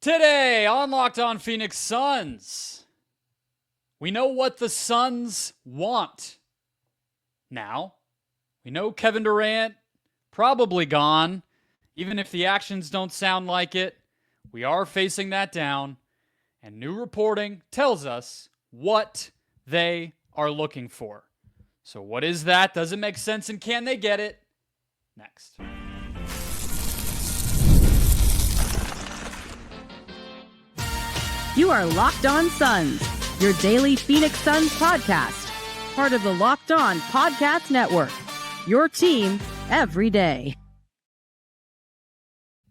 Today on Locked On Phoenix Suns, we know what the Suns want. Now, we know Kevin Durant probably gone. Even if the actions don't sound like it, we are facing that down. And new reporting tells us what they are looking for. So what is that? Does it make sense? And can they get it? Next. You are Locked On Suns, your daily Phoenix Suns podcast. Part of the Locked On Podcast Network, your team every day.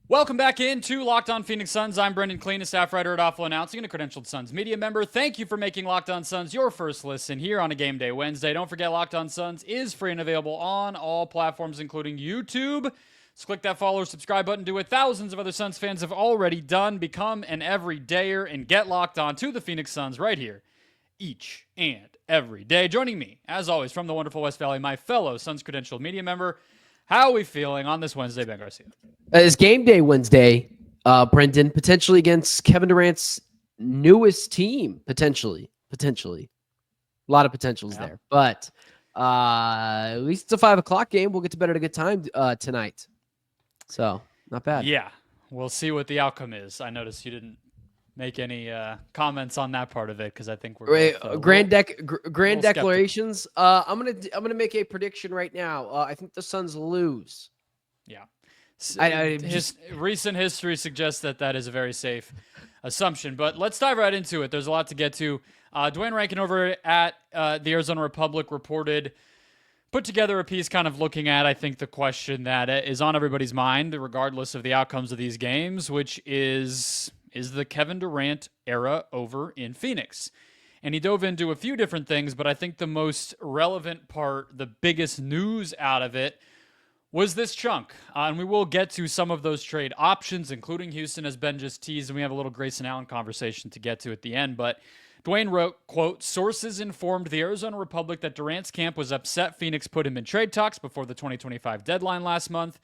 Welcome back into Locked On Phoenix Suns. I'm Brendon, Kleen, a staff writer at Awful Announcing and a credentialed Suns media member. Thank you for making Locked On Suns your first listen here on a game day Wednesday. Don't forget, Locked On Suns is free and available on all platforms, including YouTube. So click that follow or subscribe button. Do what thousands of other Suns fans have already done. Become an everydayer and get locked on to the Phoenix Suns right here each and every day. Joining me, as always, from the wonderful West Valley, my fellow Suns credentialed media member. How are we feeling on this Wednesday, Ben Garcia? It's game day Wednesday, Brendon, potentially against Kevin Durant's newest team, potentially. A lot of potentials there. But at least it's a 5 o'clock game. We'll get to bed at a good time tonight. So, not bad. Yeah, we'll see what the outcome is. I noticed you didn't make any comments on that part of it because I think we're both, grand declarations. I'm gonna make a prediction right now. I think the Suns lose. Yeah, recent history suggests that is a very safe assumption. But let's dive right into it. There's a lot to get to. Dwayne Rankin over at the Arizona Republic put together a piece kind of looking at, I think, the question that is on everybody's mind, regardless of the outcomes of these games, which is the Kevin Durant era over in Phoenix? And he dove into a few different things, but I think the most relevant part, the biggest news out of it, was this chunk. And we will get to some of those trade options, including Houston, as Ben just teased, and we have a little Grayson Allen conversation to get to at the end. But Dwayne wrote, quote, "Sources informed the Arizona Republic that Durant's camp was upset Phoenix put him in trade talks before the 2025 deadline last month."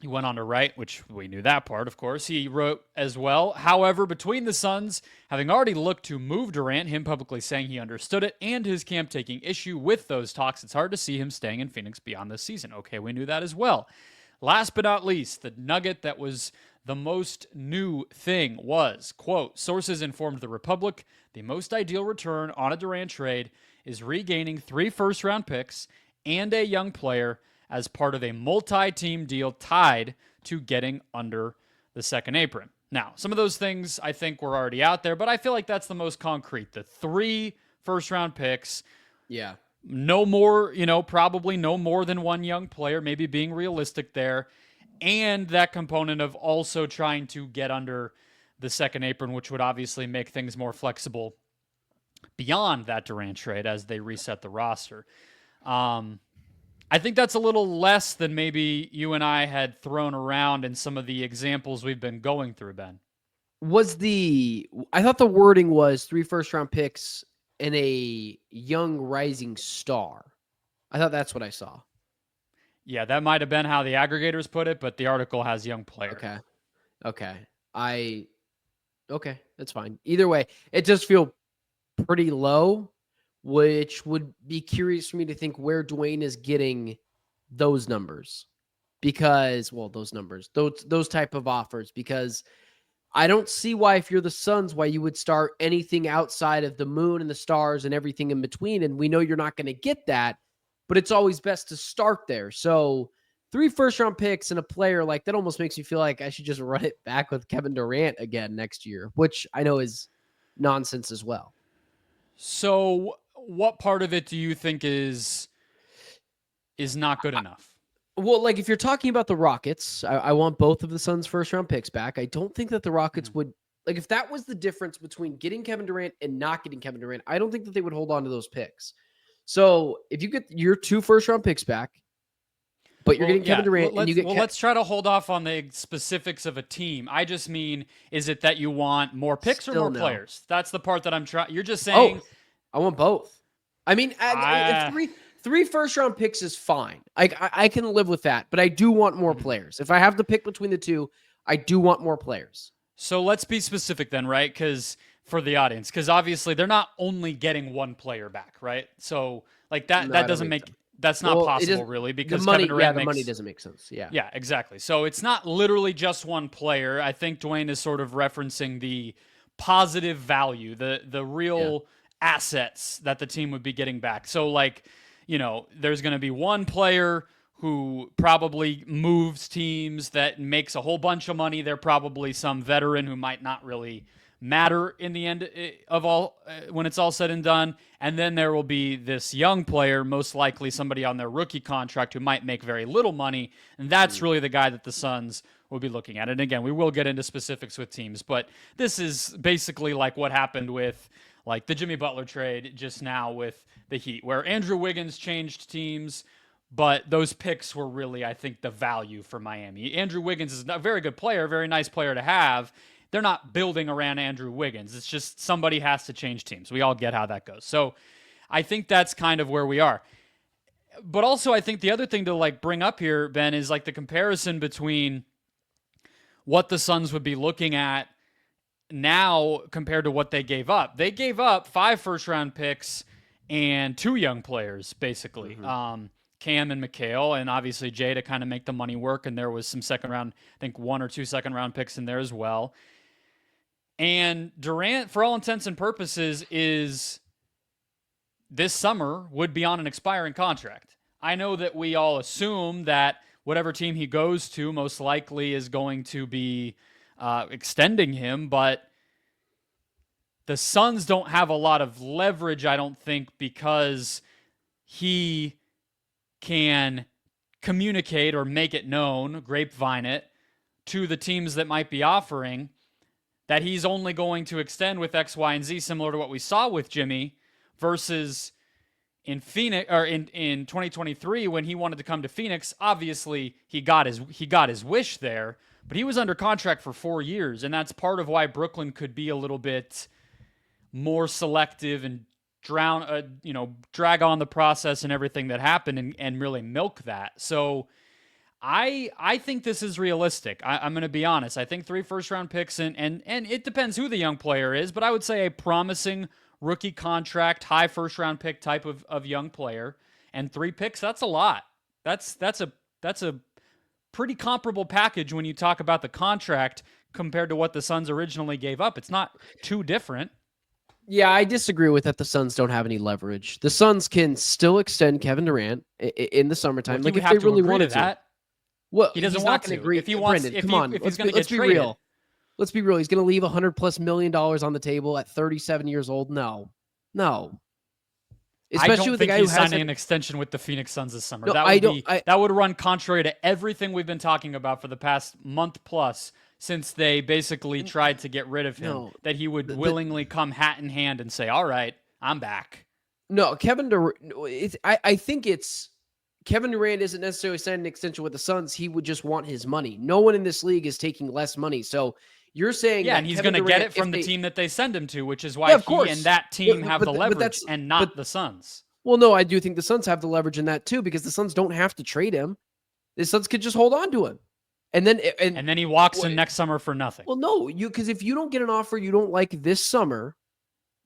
He went on to write, which we knew that part, of course. He wrote as well, "However, between the Suns having already looked to move Durant, him publicly saying he understood it, and his camp taking issue with those talks, it's hard to see him staying in Phoenix beyond this season." Okay, we knew that as well. Last but not least, the nugget that was the most new thing was, quote, "Sources informed the Republic the most ideal return on a Durant trade is regaining 3 first-round picks and a young player as part of a multi-team deal tied to getting under the second apron." Now, some of those things I think were already out there, but I feel like that's the most concrete. The 3 first-round picks. Yeah. No more, probably no more than 1 young player, maybe being realistic there. And that component of also trying to get under the second apron, which would obviously make things more flexible beyond that Durant trade as they reset the roster. I think that's a little less than maybe you and I had thrown around in some of the examples we've been going through, Ben. I thought the wording was 3 first-round picks and a young rising star. I thought that's what I saw. Yeah, that might have been how the aggregators put it, but the article has young player. Okay. Okay, that's fine. Either way, it does feel pretty low, which would be curious for me to think where Dwayne is getting those numbers. Because, those type of offers, because I don't see why, if you're the Suns, why you would start anything outside of the moon and the stars and everything in between. And we know you're not going to get that, but it's always best to start there. So 3 first-round picks and a player like that almost makes me feel like I should just run it back with Kevin Durant again next year, which I know is nonsense as well. So what part of it do you think is not good enough? Well, like if you're talking about the Rockets, I want both of the Suns' first-round picks back. I don't think that the Rockets would, like if that was the difference between getting Kevin Durant and not getting Kevin Durant, I don't think that they would hold on to those picks. So if you get your 2 first-round picks back, but you're getting Kevin Durant, and you get let's try to hold off on the specifics of a team. I just mean, is it that you want more picks or more players? That's the part that I'm trying. You're just saying. Oh, I want both. I mean, if three first-round picks is fine. I can live with that, but I do want more players. If I have to pick between the two, I do want more players. So let's be specific then, right? Because for the audience, because obviously they're not only getting one player back, right? So like that No, I don't doesn't think make so. that's not Well, it possible doesn't. really The because money, Kevin Durant the makes money doesn't make sense. Yeah. yeah, exactly. So it's not literally just one player. I think Dwayne is sort of referencing the positive value, the real assets that the team would be getting back. So like, there's going to be one player who probably moves teams that makes a whole bunch of money. They're probably some veteran who might not really matter in the end of all when it's all said and done. And then there will be this young player, most likely somebody on their rookie contract who might make very little money. And that's really the guy that the Suns will be looking at. And again, we will get into specifics with teams, but this is basically like what happened with like the Jimmy Butler trade just now with the Heat, where Andrew Wiggins changed teams, but those picks were really, I think, the value for Miami. Andrew Wiggins is a very good player, very nice player to have. They're not building around Andrew Wiggins. It's just somebody has to change teams. We all get how that goes. So I think that's kind of where we are. But also, I think the other thing to like bring up here, Ben, is like the comparison between what the Suns would be looking at now compared to what they gave up. They gave up 5 first-round picks and 2 young players, basically. Cam and McHale, and obviously Jay to kind of make the money work. And there was some second round, I think 1 or 2 second round picks in there as well. And Durant, for all intents and purposes, is this summer would be on an expiring contract. I know that we all assume that whatever team he goes to most likely is going to be extending him, but the Suns don't have a lot of leverage, I don't think, because he can communicate or make it known, grapevine it, to the teams that might be offering that he's only going to extend with X, Y, and Z, similar to what we saw with Jimmy, versus in Phoenix or in 2023 when he wanted to come to Phoenix. Obviously, he got his wish there, but he was under contract for 4 years, and that's part of why Brooklyn could be a little bit more selective and drag on the process and everything that happened and really milk that. So I think this is realistic. I'm going to be honest. I think 3 first-round picks, and it depends who the young player is, but I would say a promising rookie contract, high first-round pick type of young player, and 3 picks, that's a lot. That's a pretty comparable package when you talk about the contract compared to what the Suns originally gave up. It's not too different. Yeah, I disagree with that. The Suns don't have any leverage. The Suns can still extend Kevin Durant in the summertime. Well, like if they really wanted to. Well, he doesn't he's want not going to. agree. If he wants, Brendon, if come he, on, if let's he's going to let's get be traded, real. Let's be real. He's going to leave $100+ million on the table at 37 years old. No. I Especially don't with think the guy he's who has signing an extension with the Phoenix Suns this summer. No, That would run contrary to everything we've been talking about for the past month plus since they basically tried to get rid of him. No, that he would willingly come hat in hand and say, "All right, I'm back." No, Kevin Durant. I think it's Kevin Durant isn't necessarily signing an extension with the Suns. He would just want his money. No one in this league is taking less money. So you're saying, yeah, and he's going to get it from the team that they send him to, which is why he and that team have the leverage and not the Suns. Well, no, I do think the Suns have the leverage in that too, because the Suns don't have to trade him. The Suns could just hold on to him, and then he walks in next summer for nothing. Well, no, because if you don't get an offer you don't like this summer,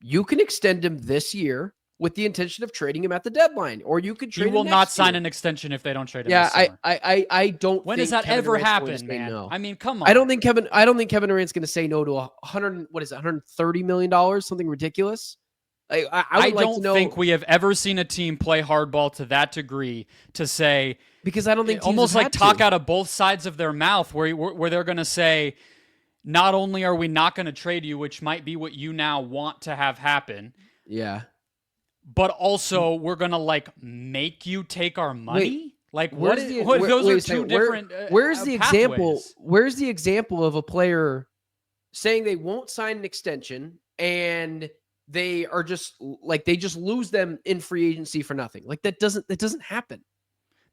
you can extend him this year with the intention of trading him at the deadline, or you could trade him. He will not sign an extension if they don't trade him. Yeah, this summer. I don't. When think does that Kevin ever Durant's happen, man? No. I mean, come on. I don't think Kevin Durant's going to say no to $130 million, something ridiculous. I don't think we have ever seen a team play hardball to that degree to say, because I don't think teams almost have like talk out of both sides of their mouth where they're going to say, not only are we not going to trade you, which might be what you now want to have happen. Yeah. But also we're going to like make you take our money. Wait, those are two different. Where's the pathways. example? Where's the example of a player saying they won't sign an extension and they are just like they just lose them in free agency for nothing? Like that doesn't happen.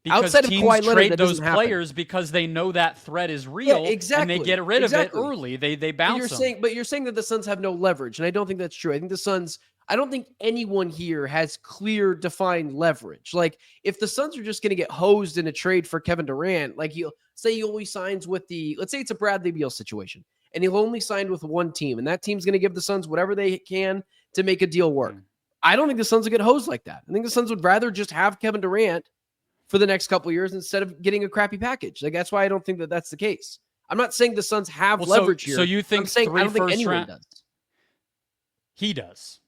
Because outside teams of Kawhi Leonard, trade that those doesn't players because they know that threat is real, and they get rid of it early. They bounce them. But you're saying that the Suns have no leverage, and I don't think that's true. I think the Suns. I don't think anyone here has clear, defined leverage. Like if the Suns are just going to get hosed in a trade for Kevin Durant, like you say he always signs with let's say it's a Bradley Beal situation, and he'll only sign with one team, and that team's going to give the Suns whatever they can to make a deal work. I don't think the Suns will get hosed like that. I think the Suns would rather just have Kevin Durant for the next couple of years instead of getting a crappy package. Like, that's why I don't think that that's the case. I'm not saying the Suns have leverage here. So you think I'm saying I don't think anyone does. He does.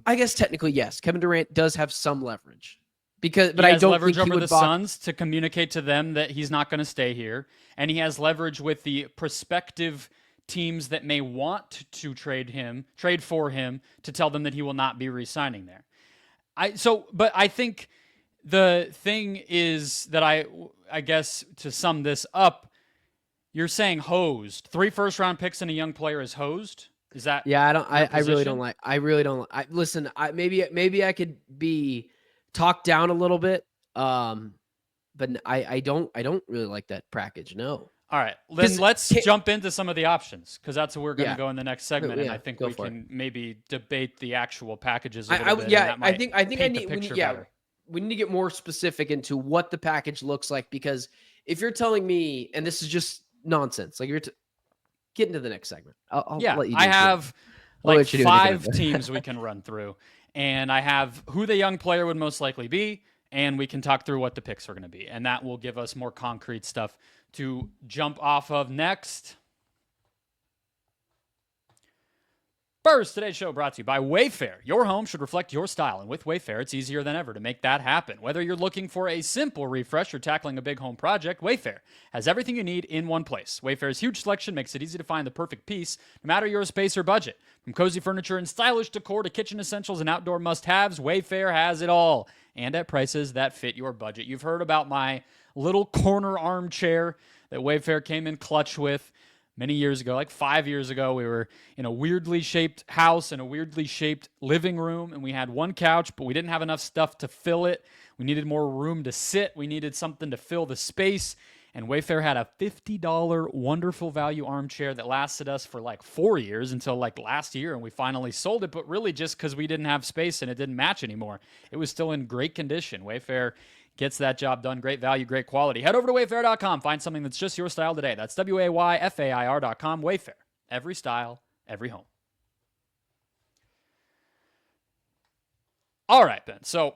I guess technically, yes. Kevin Durant does have some leverage. But I don't leverage think he over would the Suns to communicate to them that he's not going to stay here, and he has leverage with the prospective teams that may want to trade for him, to tell them that he will not be re-signing there. But I think the thing is that I guess to sum this up, you're saying hosed. 3 first-round picks and a young player is hosed. Is that? Yeah, I really don't like. Listen, maybe I could be talked down a little bit, but I don't really like that package. No. All right, then let's jump into some of the options, because that's where we're going to go in the next segment, and I think we can maybe debate the actual packages a little bit. Yeah, I think we need to get more specific into what the package looks like, because if you're telling me, and this is just nonsense, like get into the next segment. I'll let you do I have like 5 teams we can run through, and I have who the young player would most likely be, and we can talk through what the picks are going to be, and that will give us more concrete stuff to jump off of next. First, today's show brought to you by Wayfair. Your home should reflect your style, and with Wayfair, it's easier than ever to make that happen. Whether you're looking for a simple refresh or tackling a big home project, Wayfair has everything you need in one place. Wayfair's huge selection makes it easy to find the perfect piece, no matter your space or budget. From cozy furniture and stylish decor to kitchen essentials and outdoor must-haves, Wayfair has it all, and at prices that fit your budget. You've heard about my little corner armchair that Wayfair came in clutch with many years ago, like 5 years ago. We were in a weirdly shaped house in a weirdly shaped living room, and we had one couch, but we didn't have enough stuff to fill it. We needed more room to sit. We needed something to fill the space, and Wayfair had a $50 wonderful value armchair that lasted us for like 4 years until like last year, and we finally sold it, but really just because we didn't have space and it didn't match anymore. It was still in great condition. Wayfair gets that job done. Great value, great quality. Head over to Wayfair.com. Find something that's just your style today. That's WAYFAIR.com. Wayfair. Every style, every home. All right, Ben. So,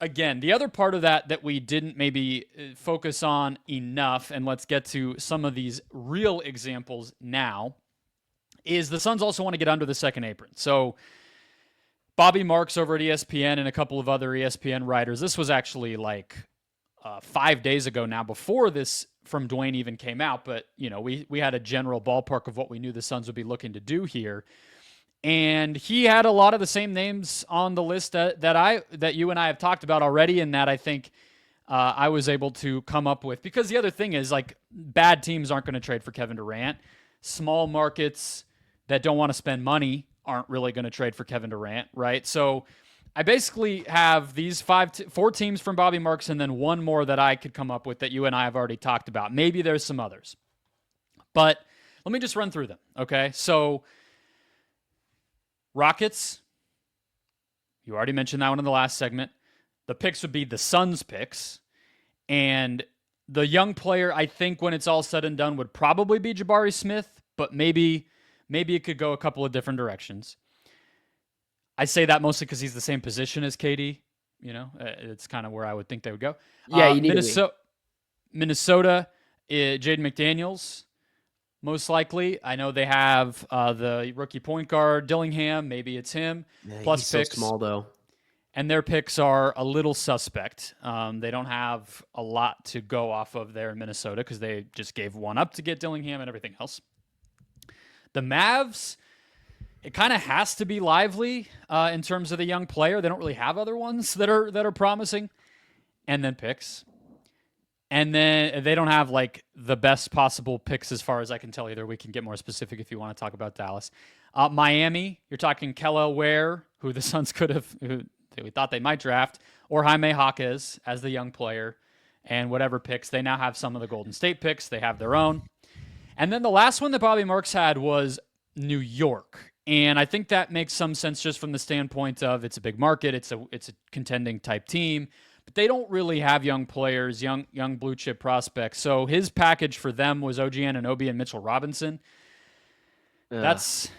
again, the other part of that we didn't maybe focus on enough, and let's get to some of these real examples now, is the Suns also want to get under the second apron. So, Bobby Marks over at ESPN and a couple of other ESPN writers, this was actually like 5 days ago now, before this from Dwayne even came out, but we had a general ballpark of what we knew the Suns would be looking to do here. And he had a lot of the same names on the list that you and I have talked about already, and that I think I was able to come up with. Because the other thing is, like, bad teams aren't going to trade for Kevin Durant. Small markets that don't want to spend money aren't really going to trade for Kevin Durant, right? So I basically have these 4 teams from Bobby Marks, and then one more that I could come up with that you and I have already talked about. Maybe there's some others. But let me just run through them, okay? So Rockets, you already mentioned that one in the last segment. The picks would be the Suns picks. And the young player, I think when it's all said and done, would probably be Jabari Smith, but maybe it could go a couple of different directions. I say that mostly because he's the same position as KD. It's kind of where I would think they would go. Yeah, you need Minnesota, Jaden McDaniels, most likely. I know they have the rookie point guard, Dillingham. Maybe it's him. Yeah, plus he's picks. so small, though. And their picks are a little suspect. They don't have a lot to go off of there in Minnesota because they just gave one up to get Dillingham and everything else. The Mavs, it kind of has to be Lively in terms of the young player. They don't really have other ones that are promising. And then picks. And then they don't have like the best possible picks as far as I can tell either. We can get more specific if you want to talk about Dallas. Miami, you're talking Kella Ware, who the Suns we thought they might draft, or Jaime Jaquez as the young player, and whatever picks. They now have some of the Golden State picks. They have their own. And then the last one that Bobby Marks had was New York. And I think that makes some sense just from the standpoint of it's a big market. It's a contending type team. but they don't really have young players, young blue chip prospects. So his package for them was OG Anunoby and Mitchell Robinson. That's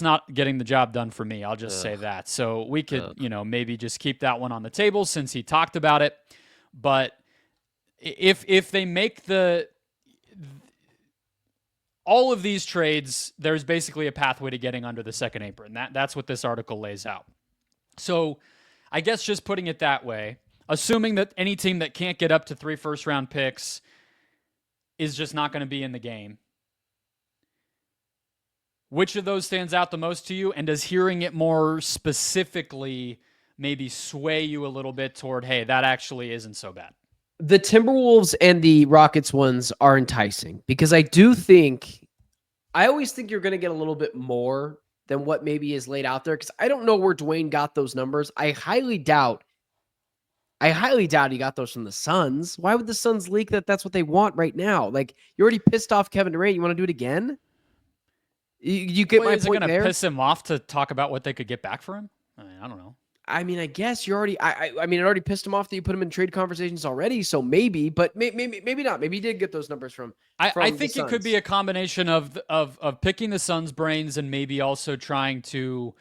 not getting the job done for me. I'll just say that. So we could, maybe just keep that one on the table since he talked about it. But if they make all of these trades, there's basically a pathway to getting under the second apron. That's what this article lays out. So I guess just putting it that way, assuming that any team that can't get up to 3 first-round picks is just not going to be in the game, which of those stands out the most to you? And does hearing it more specifically maybe sway you a little bit toward, hey, that actually isn't so bad? The Timberwolves and the Rockets ones are enticing because I always think you're going to get a little bit more than what maybe is laid out there. Because I don't know where Dwayne got those numbers. I highly doubt he got those from the Suns. Why would the Suns leak that that's what they want right now? Like, you already pissed off Kevin Durant. You want to do it again? You get my point there? Is it going to piss him off to talk about what they could get back for him? I don't know. I mean, I guess you already. I mean, it already pissed him off that you put him in trade conversations already. So maybe, but maybe not. Maybe he did get those numbers from. I think it could be a combination of picking the Suns' brains and maybe also trying to,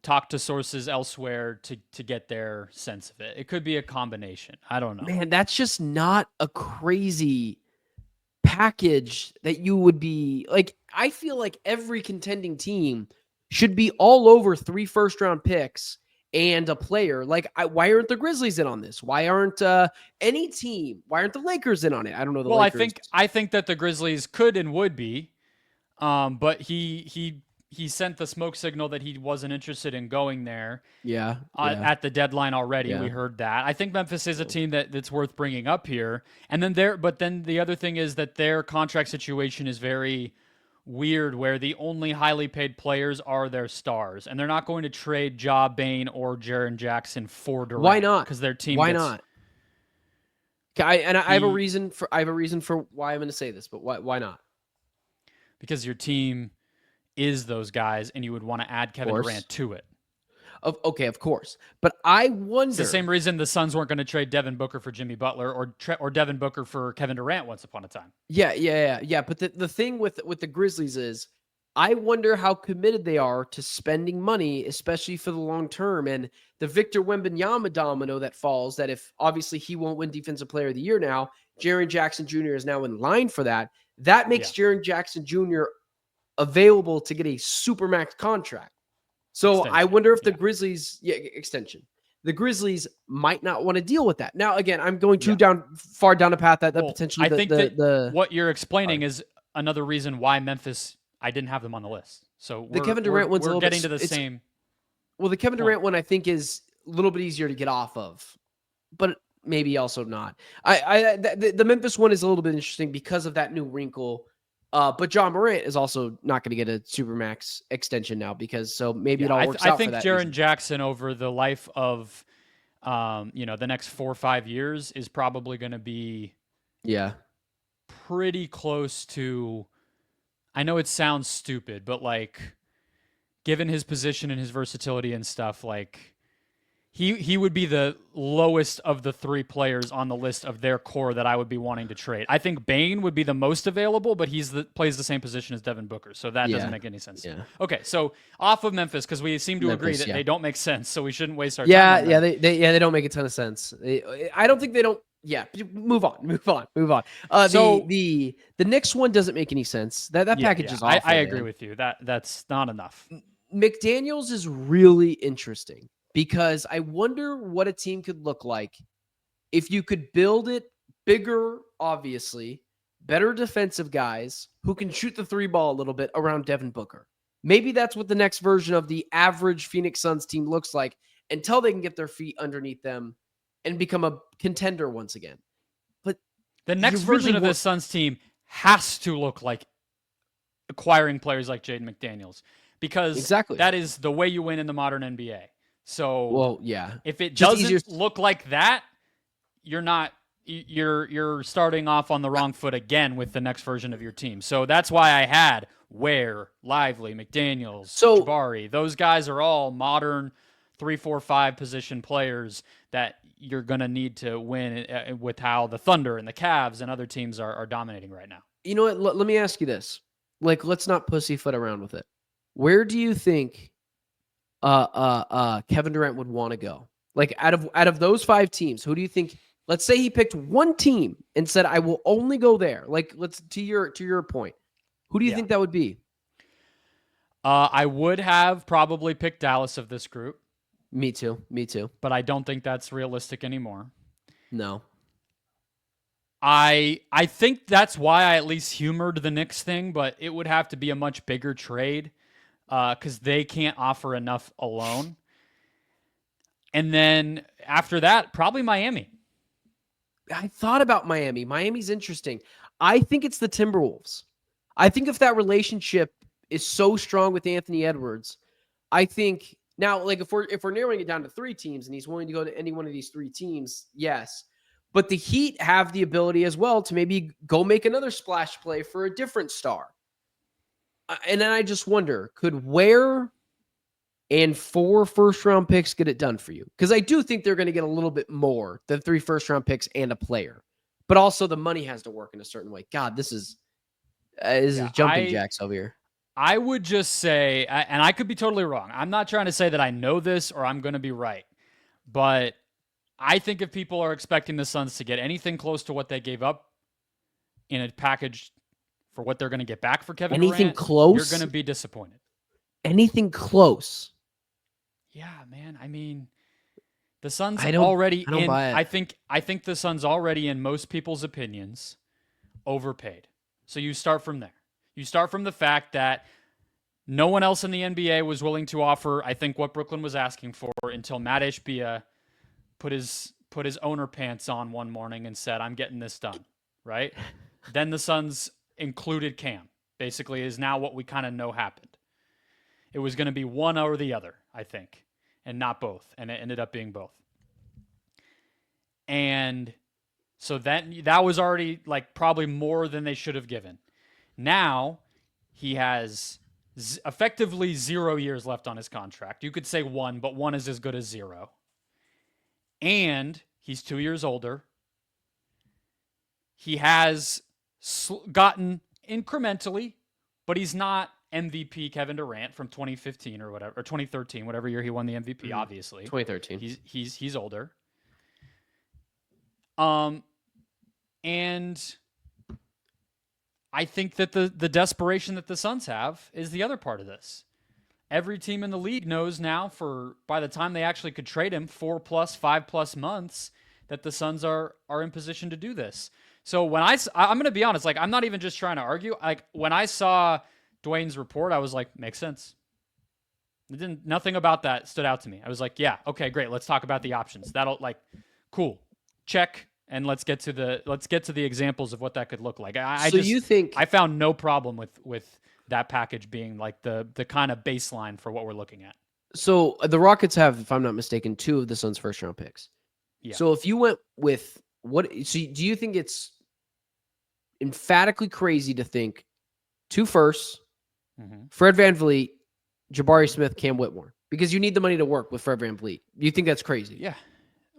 talk to sources elsewhere to get their sense of it. It could be a combination. I don't know. Man, that's just not a crazy package that you would be like. I feel like every contending team should be all over 3 first-round picks and a player. Like, why aren't the Grizzlies in on this? Why aren't any team? Why aren't the Lakers in on it? I don't know. Well, Lakers. I think that the Grizzlies could and would be, but he sent the smoke signal that he wasn't interested in going there. Yeah. At the deadline already, Yeah. We heard that. I think Memphis is a team that's worth bringing up here. And then the other thing is that their contract situation is very weird, where the only highly paid players are their stars, and they're not going to trade Ja Bain or Jaren Jackson for Durant. Why not? Because their team. Why not? I have a reason for why I'm going to say this, but why not? Because your team is those guys, and you would want to add Kevin Durant to it. Okay, of course. But I wonder. It's the same reason the Suns weren't going to trade Devin Booker for Jimmy Butler or Devin Booker for Kevin Durant once upon a time. Yeah. But the thing with the Grizzlies is, I wonder how committed they are to spending money, especially for the long term. And the Victor Wembanyama domino that falls, that if obviously he won't win Defensive Player of the Year now, Jaren Jackson Jr. is now in line for that. That makes Jaren Jackson Jr. available to get a supermax contract. So I wonder if the Grizzlies extension. The Grizzlies might not want to deal with that. Now, again, I'm going far down a path that potentially. I think that what you're explaining is another reason why Memphis. I didn't have them on the list. So the Kevin Durant one's a little getting bit, to the same. Well, the Kevin Durant one I think is a little bit easier to get off of, but maybe also not. The Memphis one is a little bit interesting because of that new wrinkle. But John Morant is also not going to get a supermax extension now because maybe it all works out. I think for that Jaren reason. Jackson over the life of, the next 4 or 5 years is probably going to be, pretty close to. I know it sounds stupid, but like, given his position and his versatility and stuff, like. He would be the lowest of the 3 players on the list of their core that I would be wanting to trade. I think Bain would be the most available, but plays the same position as Devin Booker, so that doesn't make any sense. Yeah. Okay, so off of Memphis, because we seem to agree that they don't make sense, so we shouldn't waste our time. They don't make a ton of sense. I don't think they don't. Yeah, move on. The next one doesn't make any sense. That package is awful. I agree with you. That's not enough. McDaniels is really interesting. Because I wonder what a team could look like if you could build it bigger, obviously, better defensive guys who can shoot the 3 ball a little bit around Devin Booker. Maybe that's what the next version of the average Phoenix Suns team looks like until they can get their feet underneath them and become a contender once again. But the next version of this Suns team has to look like acquiring players like Jaden McDaniels, because that is the way you win in the modern NBA. So, if it doesn't look like that, you're starting off on the wrong foot again with the next version of your team. So that's why I had Ware, Lively, McDaniels, Jabari. Those guys are all modern 3, 4, 5 position players that you're going to need to win with how the Thunder and the Cavs and other teams are dominating right now. You know what? Let me ask you this. Like, let's not pussyfoot around with it. Where do you think Kevin Durant would want to go? Like, out of those 5 teams, who do you think? Let's say he picked one team and said, "I will only go there." Like, let's to your point. Who do you think that would be? I would have probably picked Dallas of this group. Me too. But I don't think that's realistic anymore. No. I think that's why I at least humored the Knicks thing, but it would have to be a much bigger trade because they can't offer enough alone. And then after that, probably Miami. I thought about Miami. Miami's interesting. I think it's the Timberwolves. I think if that relationship is so strong with Anthony Edwards, I think now, like if we're narrowing it down to 3 teams and he's willing to go to any one of these 3 teams, yes. But the Heat have the ability as well to maybe go make another splash play for a different star. And then I just wonder, could Ware and 4 first-round picks get it done for you? Because I do think they're going to get a little bit more than 3 first-round picks and a player. But also the money has to work in a certain way. God, this is jumping jacks over here. I would just say, and I could be totally wrong. I'm not trying to say that I know this or I'm going to be right. But I think if people are expecting the Suns to get anything close to what they gave up in a package for what they're going to get back for Kevin Durant, anything close, you're going to be disappointed. Anything close. Yeah, man. I mean, the Suns I think the Suns already, in most people's opinions, overpaid. So you start from there. You start from the fact that no one else in the NBA was willing to offer, I think, what Brooklyn was asking for until Matt Ishbia put his owner pants on one morning and said, "I'm getting this done." Right? Then the Suns included Cam. Basically, is now what we kind of know happened. It was going to be one or the other, I think, and not both. And it ended up being both. And so that was already like probably more than they should have given. Now he has effectively 0 years left on his contract. You could say 1, but 1 is as good as 0. And he's 2 years older. He has gotten incrementally, but he's not MVP Kevin Durant from 2015 or whatever, or 2013, whatever year he won the MVP. Obviously, 2013. He's older. And I think that the desperation that the Suns have is the other part of this. Every team in the league knows now, by the time they actually could trade him, 4+, 5+ months, that the Suns are in position to do this. So when I'm going to be honest, like I'm not even just trying to argue. Like when I saw Dwayne's report, I was like, makes sense. Nothing about that stood out to me. I was like, yeah, okay, great. Let's talk about the options. That'll cool. Check. And let's get to the examples of what that could look like. I found no problem with that package being like the kind of baseline for what we're looking at. So the Rockets have, if I'm not mistaken, 2 of the Suns' first-round picks. Yeah. So if you went with do you think it's emphatically crazy to think 2 firsts, Fred VanVleet, Jabari Smith, Cam Whitmore, because you need the money to work with Fred VanVleet? You think that's crazy? Yeah.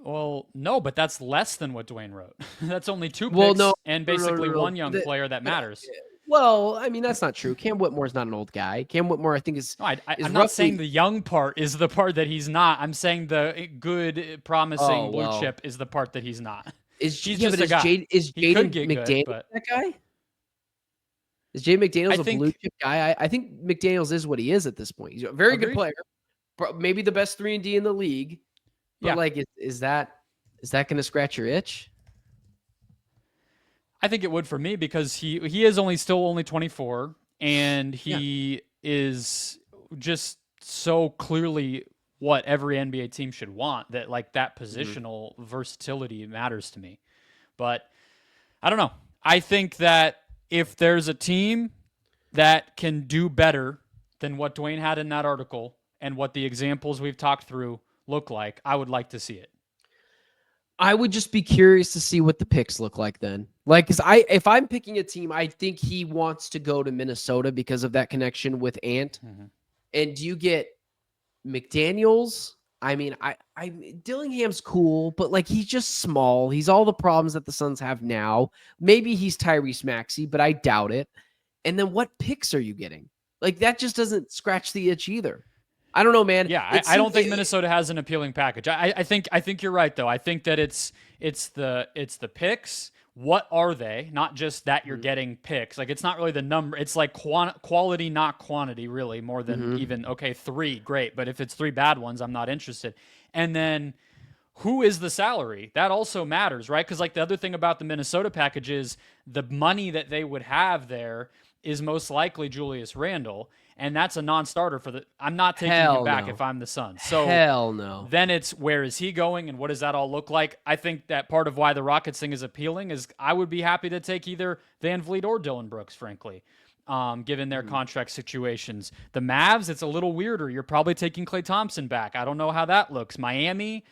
Well, no, but that's less than what Dwayne wrote. That's only 2 picks and basically one young player that matters. Well, I mean, that's not true. Cam Whitmore is not an old guy. Cam Whitmore, I think, is. No, I'm not saying the young part is the part that he's not. I'm saying the good, promising blue chip is the part that he's not. Is Jaden McDaniels that guy? Is Jaden McDaniels a blue chip guy? I think McDaniels is what he is at this point. He's a very good player, maybe the best 3-and-D in the league. But is that going to scratch your itch? I think it would for me because he is still only 24, and he is just so clearly what every NBA team should want, that like that positional versatility matters to me. But I don't know. I think that if there's a team that can do better than what Dwayne had in that article and what the examples we've talked through look like, I would like to see it. I would just be curious to see what the picks look like then. Like, because if I'm picking a team, I think he wants to go to Minnesota because of that connection with Ant. And do you get McDaniels I mean, Dillingham's cool, but like he's just small. He's all the problems that the Suns have now. Maybe he's Tyrese Maxey, but I doubt it. And then what picks are you getting? Like that just doesn't scratch the itch either. I don't know, man. Yeah, I don't think Minnesota has an appealing package. I think you're right though. I think that it's the picks. What are they? Not just that you're getting picks. Like it's not really the number. It's like quality, not quantity, really, more than even, okay, 3, great. But if it's 3 bad ones, I'm not interested. And then who is the salary? That also matters, right? Because like the other thing about the Minnesota package is the money that they would have there is most likely Julius Randle. And that's a non-starter for the. I'm not taking him back if I'm the Suns. So hell no. Then it's where is he going and what does that all look like? I think that part of why the Rockets thing is appealing is I would be happy to take either Van Vliet or Dylan Brooks, frankly, given their contract situations. The Mavs, it's a little weirder. You're probably taking Klay Thompson back. I don't know how that looks. Miami,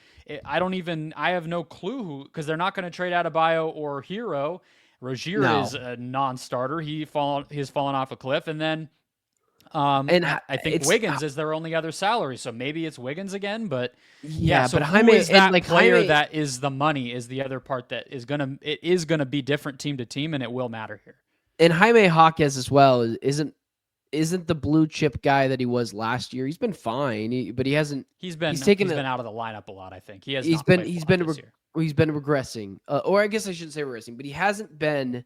I have no clue who, because they're not going to trade Adebayo or Hero. Rozier is a non-starter. He's fallen off a cliff, and then. I think Wiggins is their only other salary, so maybe it's Wiggins again. But so but who is that player that is the money is the other part that is gonna be different team to team, and it will matter here. And Jaime Jaquez as well isn't the blue chip guy that he was last year. He's been fine, but he hasn't. He's been out of the lineup a lot. I think he's been regressing, or I guess I shouldn't say regressing, but he hasn't been.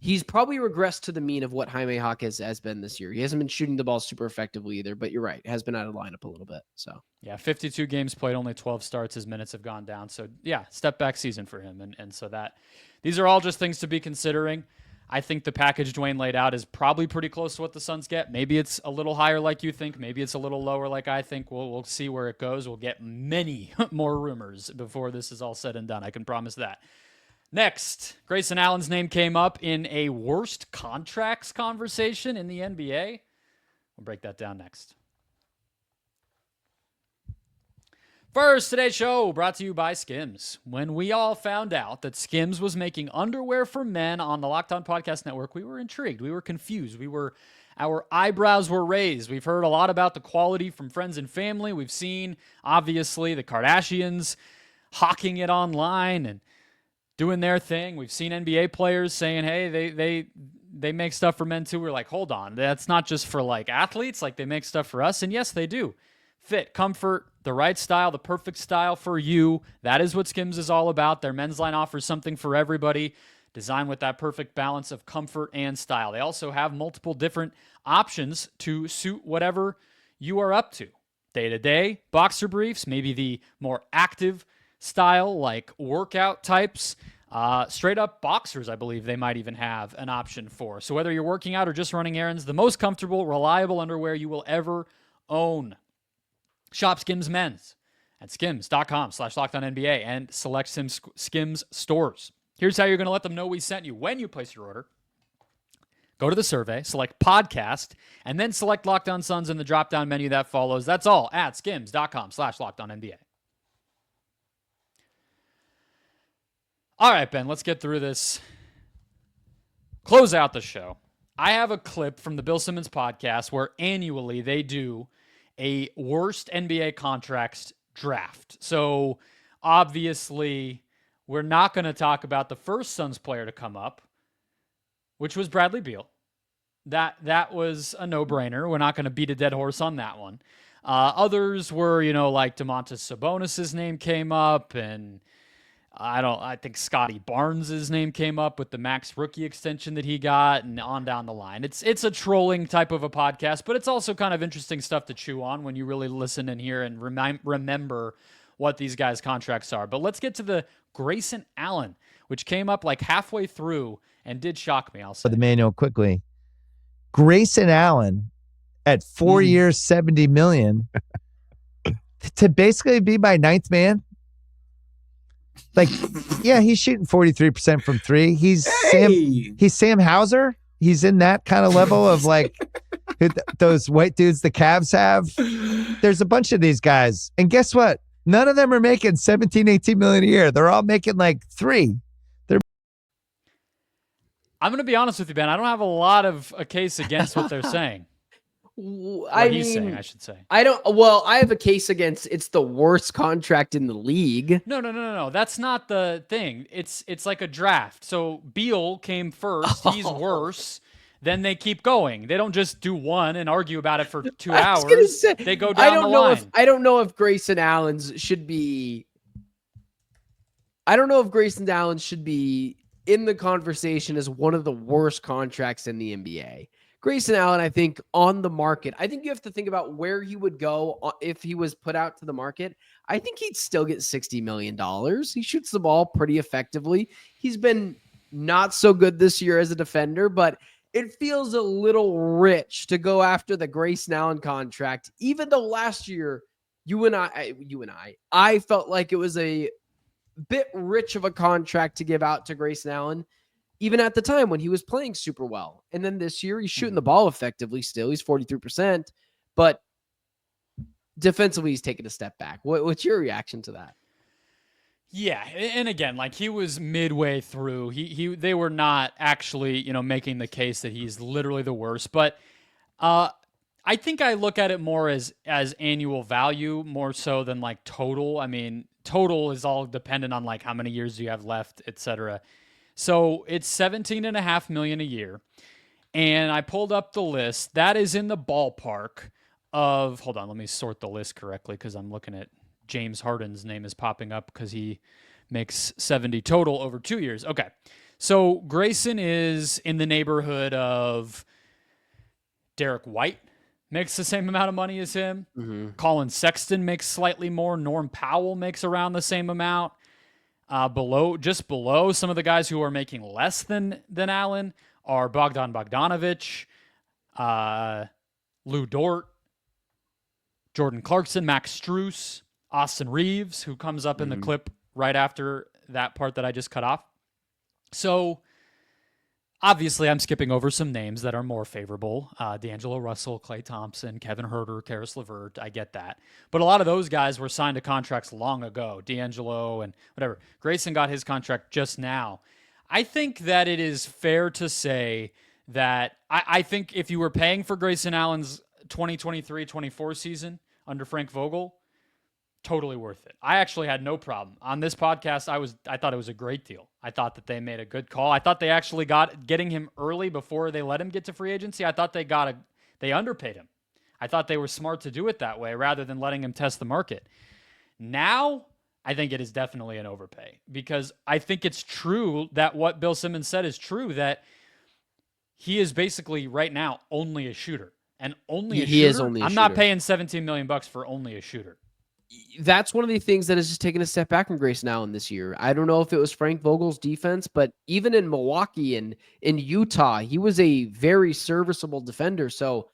He's probably regressed to the mean of what Jaime Jaquez has been this year. He hasn't been shooting the ball super effectively either, but you're right. Has been out of lineup a little bit. So yeah, 52 games played, only 12 starts. His minutes have gone down. So yeah, step back season for him. And so that these are all just things to be considering. I think the package Dwayne laid out is probably pretty close to what the Suns get. Maybe it's a little higher like you think. Maybe it's a little lower like I think. We'll see where it goes. We'll get many more rumors before this is all said and done. I can promise that. Next, Grayson Allen's name came up in a worst contracts conversation in the NBA. We'll break that down next. First, today's show brought to you by Skims. When we all found out that Skims was making underwear for men on the Locked On Podcast Network, we were intrigued. We were confused. Our eyebrows were raised. We've heard a lot about the quality from friends and family. We've seen, obviously, the Kardashians hawking it online and doing their thing. We've seen NBA players saying, hey, they make stuff for men too. We're like, hold on, that's not just for like athletes, like they make stuff for us. And yes, they do. Fit, comfort, the right style, the perfect style for you. That is what Skims is all about. Their men's line offers something for everybody, designed with that perfect balance of comfort and style. They also have multiple different options to suit whatever you are up to. Day-to-day, boxer briefs, maybe the more active style like workout types, straight up boxers, I believe they might even have an option for. So whether you're working out or just running errands, the most comfortable, reliable underwear you will ever own. Shop Skims Men's at skims.com/LockedOnNBA and select Skims stores. Here's how you're going to let them know we sent you. When you place your order, go to the survey, select podcast, and then select Locked On Suns in the drop-down menu that follows. That's all at skims.com/LockedOnNBA. All right, Ben, let's get through this. Close out the show. I have a clip from the Bill Simmons podcast where annually they do a worst NBA contracts draft. So obviously we're not going to talk about the first Suns player to come up, which was Bradley Beal. That was a no-brainer. We're not going to beat a dead horse on that one. Others were, like Domantas Sabonis' name came up, and I think Scotty Barnes' name came up with the max rookie extension that he got, and on down the line. It's a trolling type of a podcast, but it's also kind of interesting stuff to chew on when you really listen and hear and remember what these guys' contracts are. But let's get to the Grayson Allen, which came up like halfway through and did shock me, I'll say. The manual quickly. Grayson Allen at 4 years, $70 million to basically be my ninth man. Like, yeah, he's shooting 43% from three. He's Sam Hauser. He's in that kind of level of like those white dudes the Cavs have. There's a bunch of these guys. And guess what? None of them are making 17, 18 million a year. They're all making like $3. I'm going to be honest with you, Ben. I don't have a lot of a case against what they're saying. He's saying, I should say. I have a case against it's the worst contract in the league. No. That's not the thing. It's like a draft. So Beal came first. He's worse. Then they keep going. They don't just do one and argue about it for 2 hours. They go down the line. I don't know if Grayson Allen should be in the conversation as one of the worst contracts in the NBA. Grayson Allen, I think, on the market, I think you have to think about where he would go if he was put out to the market. I think he'd still get $60 million. He shoots the ball pretty effectively. He's been not so good this year as a defender, but it feels a little rich to go after the Grayson Allen contract, even though last year I felt like it was a bit rich of a contract to give out to Grayson Allen, even at the time when he was playing super well. And then this year, he's shooting the ball effectively still. He's 43%, but defensively, he's taking a step back. What's your reaction to that? Yeah, and again, like he was midway through. They were not actually, making the case that he's literally the worst. But I think I look at it more as annual value more so than like total. I mean, total is all dependent on like how many years you have left, etc. So it's $17.5 million a year. And I pulled up the list. That is in the ballpark of, hold on, let me sort the list correctly because I'm looking at James Harden's name is popping up because he makes 70 total over 2 years. Okay. So Grayson is in the neighborhood of Derek White, makes the same amount of money as him. Mm-hmm. Colin Sexton makes slightly more. Norm Powell makes around the same amount. Just below some of the guys who are making less than Allen are Bogdan Bogdanovic, Lou Dort, Jordan Clarkson, Max Strus, Austin Reeves, who comes up in the clip right after that part that I just cut off. So obviously I'm skipping over some names that are more favorable. D'Angelo Russell, Klay Thompson, Kevin Huerter, Karis LeVert. I get that. But a lot of those guys were signed to contracts long ago. D'Angelo and whatever. Grayson got his contract just now. I think that it is fair to say that I think if you were paying for Grayson Allen's 2023-24 season under Frank Vogel, totally worth it. I actually had no problem. On this podcast, I thought it was a great deal. I thought that they made a good call. I thought they actually got getting him early before they let him get to free agency. I thought they underpaid him. I thought they were smart to do it that way rather than letting him test the market. Now, I think it is definitely an overpay because I think it's true that what Bill Simmons said is true, that he is basically right now only a shooter. And only a shooter? Is only a I'm shooter. not paying $17 million for only a shooter. That's one of the things that has just taken a step back from Grayson Allen this year. I don't know if it was Frank Vogel's defense, but even in Milwaukee and in Utah, he was a very serviceable defender. So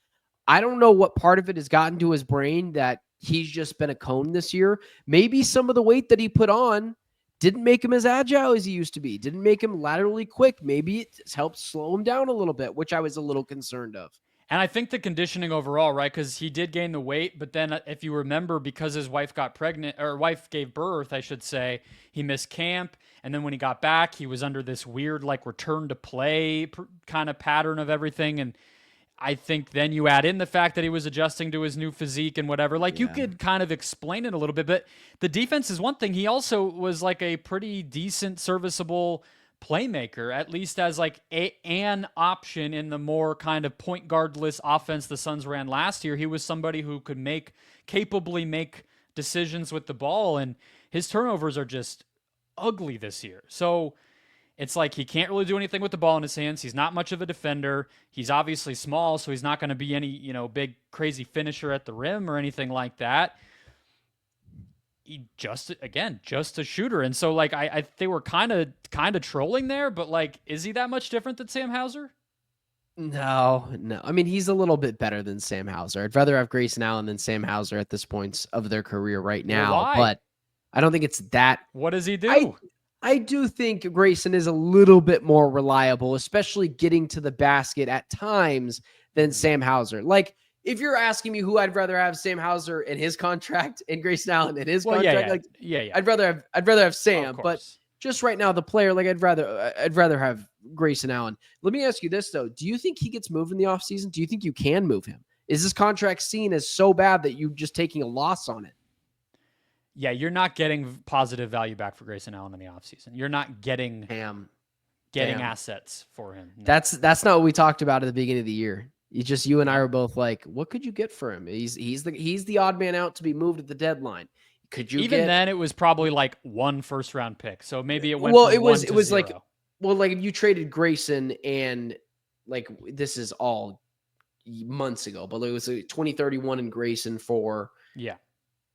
I don't know what part of it has gotten to his brain that he's just been a cone this year. Maybe some of the weight that he put on didn't make him as agile as he used to be, didn't make him laterally quick. Maybe it helped slow him down a little bit, which I was a little concerned of. And I think the conditioning overall, right? Because he did gain the weight, but then if you remember, because his wife got pregnant, or wife gave birth, I should say, he missed camp. And then when he got back, he was under this weird like return to play kind of pattern of everything. And I think then you add in the fact that he was adjusting to his new physique and whatever. Like you could kind of explain it a little bit, but the defense is one thing. He also was like a pretty decent, serviceable playmaker, at least as like an option in the more kind of point guardless offense the Suns ran last year. He was somebody who could capably make decisions with the ball, and his turnovers are just ugly this year. So it's like he can't really do anything with the ball in his hands. He's not much of a defender. He's obviously small, so he's not going to be any, big crazy finisher at the rim or anything like that. Just a shooter. And so like they were kind of trolling there, but like, is he that much different than Sam Hauser? No. I mean, he's a little bit better than Sam Hauser. I'd rather have Grayson Allen than Sam Hauser at this point of their career right now. Well, why? But I don't think it's that. What does he do? I do think Grayson is a little bit more reliable, especially getting to the basket at times than Sam Hauser. Like, if you're asking me who I'd rather have, Sam Hauser in his contract and Grayson Allen in his contract, I'd rather have Sam. But just right now, the player, like I'd rather have Grayson Allen. Let me ask you this though: do you think he gets moved in the offseason? Do you think you can move him? Is this contract seen as so bad that you're just taking a loss on it? Yeah, you're not getting positive value back for Grayson Allen in the offseason. You're not getting assets for him. No. That's not what we talked about at the beginning of the year. You and I were both like, what could you get for him? He's the odd man out to be moved at the deadline. Could you then it was probably like 1 first-round pick. So maybe it went it was 0. like if you traded Grayson and like this is all months ago, but it was a 2031 in Grayson for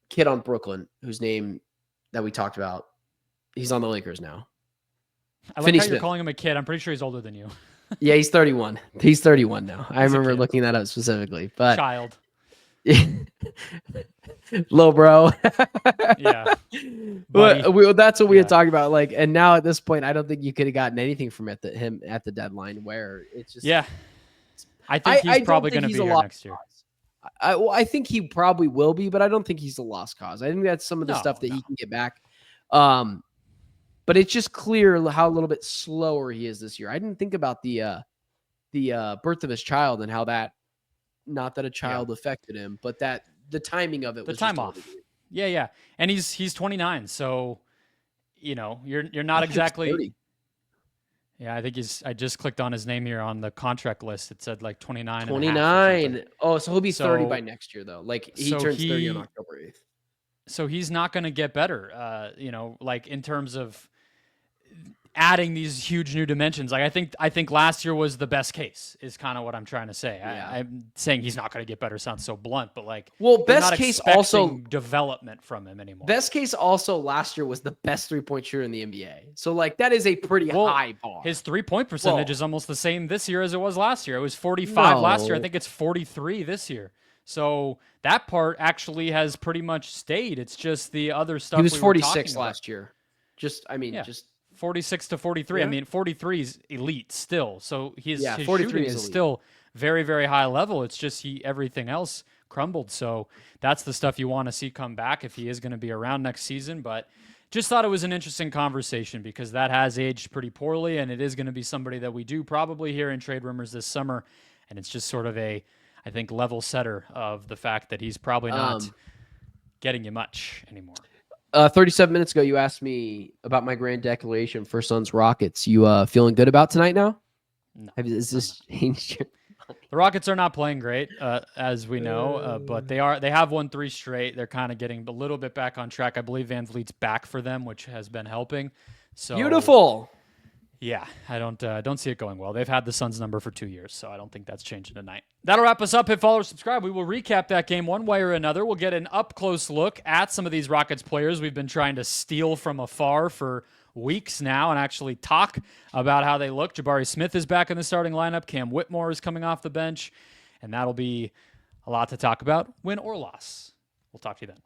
kid on Brooklyn whose name that we talked about. He's on the Lakers now. I like how you're calling him a kid. I'm pretty sure he's older than you. Yeah, he's 31. He's 31 now. I remember looking that up specifically. But child. Little bro. Yeah. That's what we had talked about. Like, and now at this point, I don't think you could have gotten anything from him at the deadline where it's just. Yeah. I think he's probably going to be here next year. I think he probably will be, but I don't think he's a lost cause. I think that's some of the stuff that he can get back. But it's just clear how a little bit slower he is this year. I didn't think about the birth of his child and how that, not that a child affected him, but that the timing of it was time off. Yeah. And he's 29. So, you're not exactly. 30. Yeah, I think I just clicked on his name here on the contract list. It said like 29. 29. Oh, so he'll be 30 by next year, though. Like he turns 30 on October 8th. So he's not going to get better, like in terms of adding these huge new dimensions. Like I think last year was the best case is kind of what I'm trying to say. Yeah. I'm saying he's not going to get better sounds so blunt, but like, best case also development from him anymore. Best case also last year was the best 3-point shooter in the NBA. So like that is a pretty high bar. His 3-point percentage is almost the same this year as it was last year. It was 45 last year. I think it's 43 this year. So that part actually has pretty much stayed. It's just the other stuff. He was 46 last year. Just 46 to 43. Yeah. I mean, 43 is elite still. So his 43 shooting is still very, very high level. It's just everything else crumbled. So that's the stuff you want to see come back if he is going to be around next season. But just thought it was an interesting conversation because that has aged pretty poorly, and it is going to be somebody that we do probably hear in trade rumors this summer. And it's just sort of I think, level setter of the fact that he's probably not getting you much anymore. 37 minutes ago, you asked me about my grand declaration for Suns Rockets. You feeling good about tonight now? No. Has this changed your mind? The Rockets are not playing great, as we know, but they have won 3 straight. They're kind of getting a little bit back on track. I believe Van Vliet's back for them, which has been helping. So beautiful. Yeah, I don't see it going well. They've had the Suns number for 2 years, so I don't think that's changing tonight. That'll wrap us up. Hit follow or subscribe. We will recap that game one way or another. We'll get an up-close look at some of these Rockets players we've been trying to steal from afar for weeks now and actually talk about how they look. Jabari Smith is back in the starting lineup. Cam Whitmore is coming off the bench, and that'll be a lot to talk about, win or loss. We'll talk to you then.